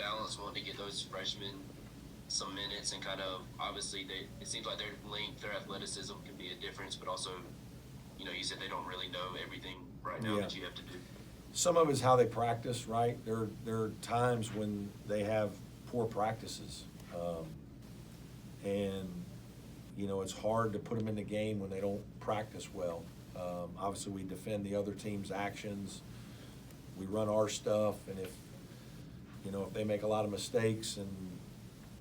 balance wanting to get those freshmen some minutes and kind of, obviously, it seems like their length, their athleticism can be a difference, but also, you said they don't really know everything right now that you have to do. Some of it's how they practice, right? There are times when they have poor practices. And, it's hard to put them in the game when they don't practice well. Obviously, we defend the other team's actions. We run our stuff, and if they make a lot of mistakes and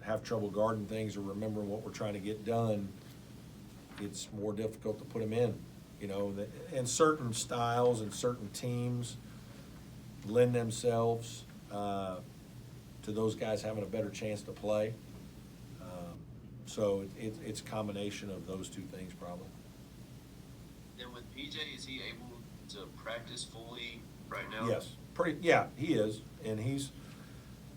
have trouble guarding things or remembering what we're trying to get done, it's more difficult to put them in. And certain styles and certain teams lend themselves to those guys having a better chance to play. So it's a combination of those two things probably. And with PJ, is he able to practice fully right now? Yes, he is, and he's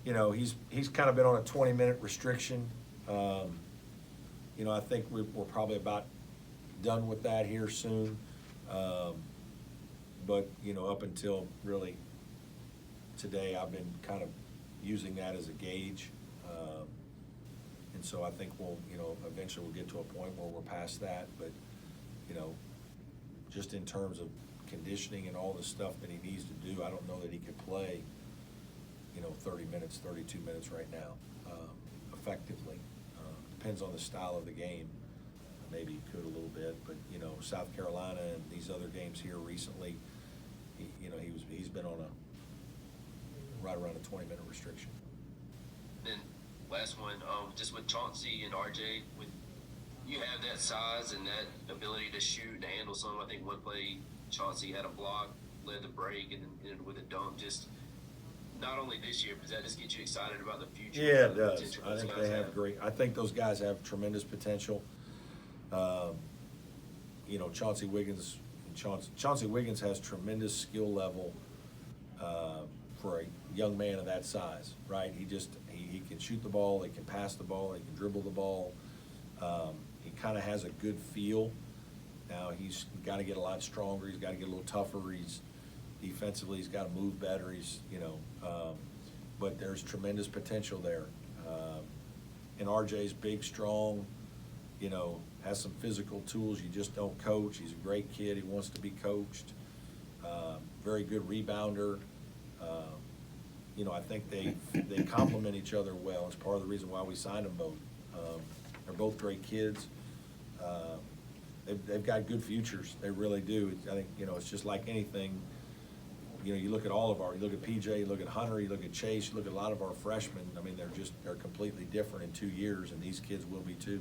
kind of been on a 20-minute restriction. I think we're probably about done with that here soon. But up until really today, I've been kind of using that as a gauge. And so I think eventually we'll get to a point where we're past that. But, just in terms of conditioning and all the stuff that he needs to do, I don't know that he could play, 30 minutes, 32 minutes right now, effectively. Depends on the style of the game. Maybe he could a little bit, but, South Carolina and these other games here recently, he's been on right around a 20-minute restriction. Then last one, just with Chauncey and RJ, you have that size and that ability to shoot and handle some. I think one play Chauncey had a block, led the break, and ended with a dunk. Just not only this year, but that just gets you excited about the future. Yeah, it does. I think they have great. I think those guys have tremendous potential. Chauncey Wiggins has tremendous skill level for a young man of that size, right? He can shoot the ball, he can pass the ball, he can dribble the ball. He kind of has a good feel. Now he's got to get a lot stronger. He's got to get a little tougher. Defensively, he's got to move better. But there's tremendous potential there. And RJ's big, strong, has some physical tools you just don't coach. He's a great kid. He wants to be coached. Very good rebounder. I think they complement each other well. It's part of the reason why we signed them both. They're both great kids. They've got good futures. They really do. I think, it's just like anything. You look at you look at PJ, you look at Hunter, you look at Chase, you look at a lot of our freshmen. I mean, they're completely different in 2 years, and these kids will be too.